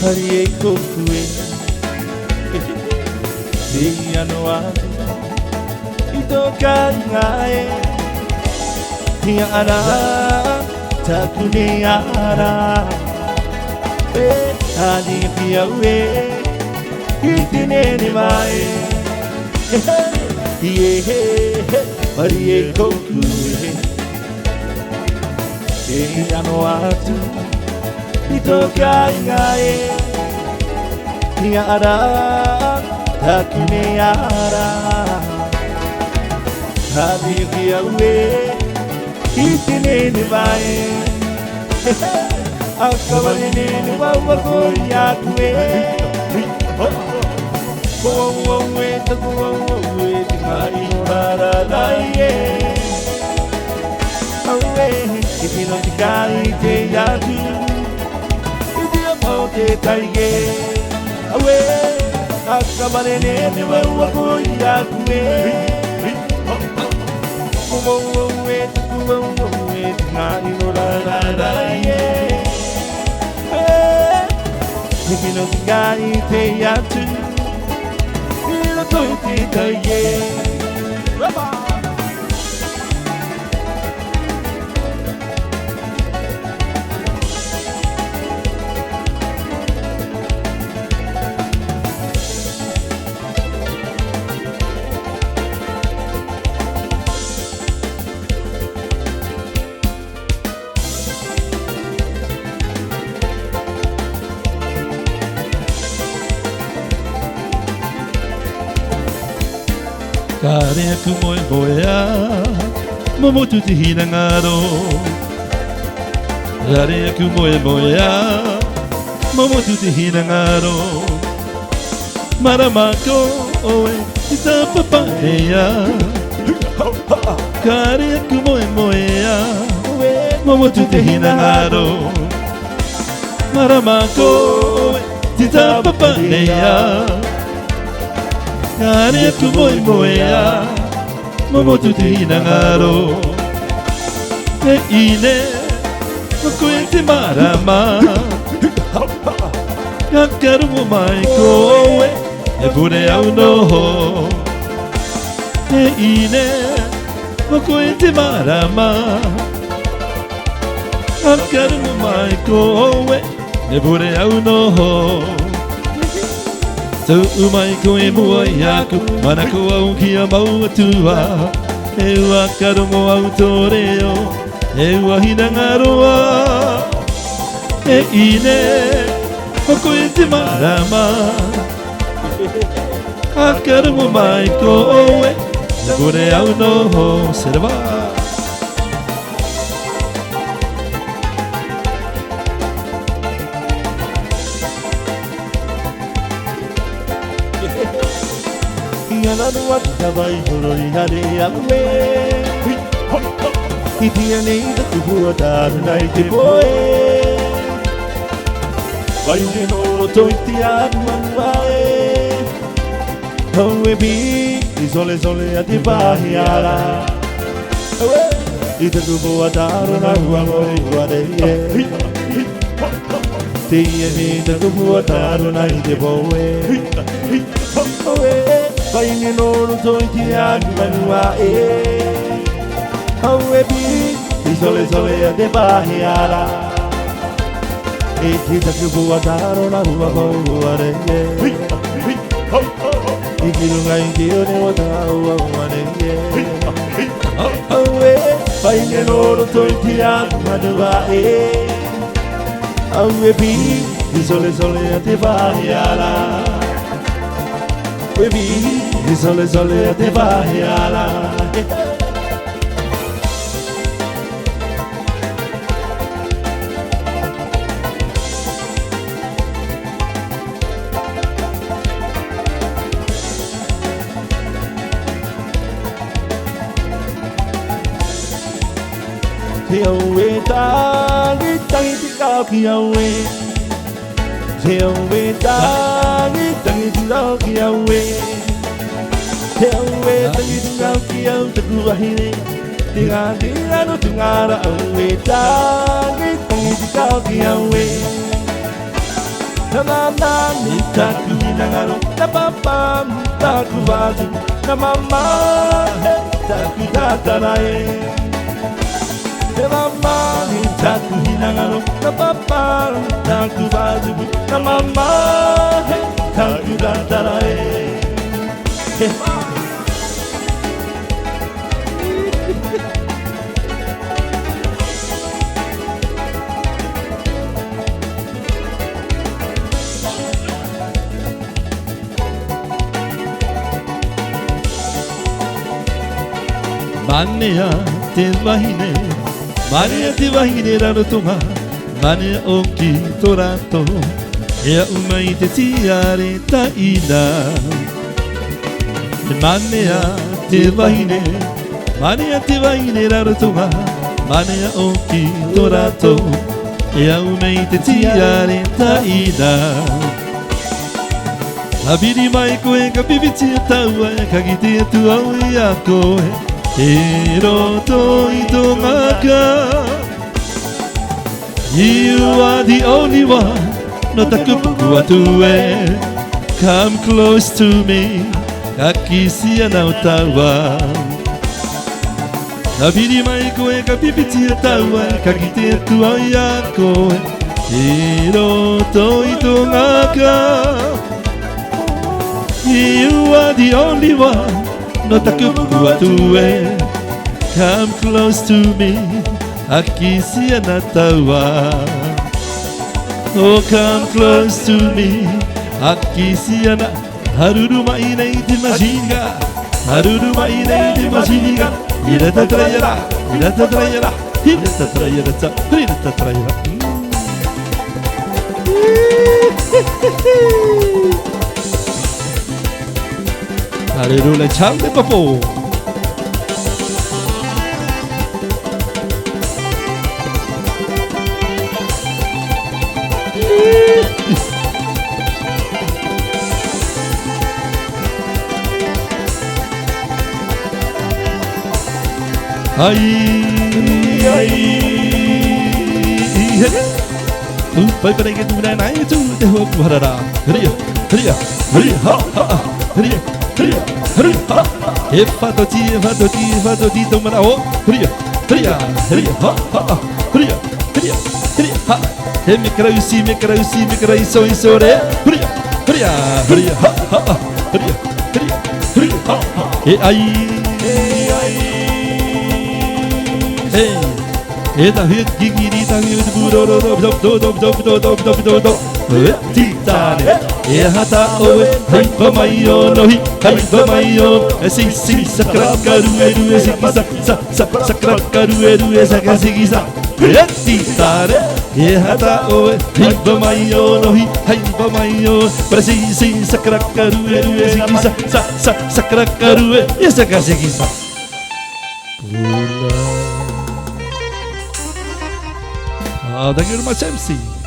Hariye kokue Diano atu Itoka ngae Tia ara Takune ara Adi pia we Itine ni mae Hariye kokue Diano atu Itoka ngae Tia ara Takune ara Hadi pia we Itine ni mae Akabane ni wawa koya kwe Kowa we takuwa we Tingari paradise Awe Itino tikari te yatu Itia paute taige Awe Akabane ni wawa koya kwe Kowa we takuwa we Tingari paradise Ikino tingari te yatu Ilo toiti taye Kare aku moe moea Momo tu te hina ngaro Kare aku moe moea Momo tu te hina ngaro Maramako oe Ita papaya Kare aku moe moea Momo tu te hina ngaro Maramako oe Ita papaya Kare aku moe moea Momo tu te hina ngaro E ine Moko e te marama Kakaru mo mai koe E pure au noho E ine Moko e te marama Kakaru mo mai koe E pure au noho Tau umai koe mua i aku Mana ko au ki a mau atua E ua karongo au tōreo E ua hina ngaroa E ine Hoko e te marama A karongo mai koe E kore au noho Serava Nanu watabai horori hare awe Itia nei da kuhua taru nai te poe Waine no toiti anu anuae Haue bi I sole sole a te pahi ara I te kuhua taru nai uamoi uare Te ia nei da kuhua taru nai te poe Waine no toiti anu anuae Haue bi I sole sole a te pahi ara E te taku bua taro na hua kouare I kirunga I te one wa tau au ane Aue, whaine noro toi te anu manua Aue pi, I sole sole a te whahi ala Aue pi, I sole sole a te whahi ala Te aue tangi tangi te kau ki aue Te aue tangi tangi te kau ki aue Te aue tangi te kau ki au te kuahine Te ngā te anu te ngāra aue tangi tangi tika kia we Na mama mitaku hinagaro Na papa mitaku wazu Na mama taku tatarae Na mama mitaku hinagaro Na papa taku wazu Na mama taku tatarae Manea te wahine, manea te wahine rarotonga, manea o ki tō rato, ea umai te tiare taina. Manea te wahine, manea te wahine rarotonga, manea o ki tō rato, ea umai te tiare taina. Ka piri mai koe, ka pipiti e taua, ka kite atu au i a koe, e roto i tō ngaka. You are the only one, no taku puku atu e. Come close to me, ka kisi ana o taua. Ka piri mai koe, ka pipiti e taua, ka kite atu au i a koe, e roto i tō ngaka. You are the only one, no taku puku atu e. Come close to me, akisi ana taua. Oh, come close to me, akisi ana. Haruru mai nei te masinga, haruru mai nei te masinga. Ira ta traiera, ira ta traiera, ira ta traiera, ira ta traiera. Haruru chang de papo. Ai ai tu pai pai ke tu na nai tu te ho ku harara ria ria ria ha ha ria ria ria ha e fa to ti to mana o ria ria ria ha ha ria ria ria ha e me krai so re ria ria ria ha ha ria ria ria ha e ai e da hit gigiri da hit buro do titane e hata oe hai mai o no hi hai mai o si sakra karu e sakra karu e sakra e titane e hata oe hai mai o no hi hai mai o si sakra karu e sakra karu e sakra thank you very much, MC.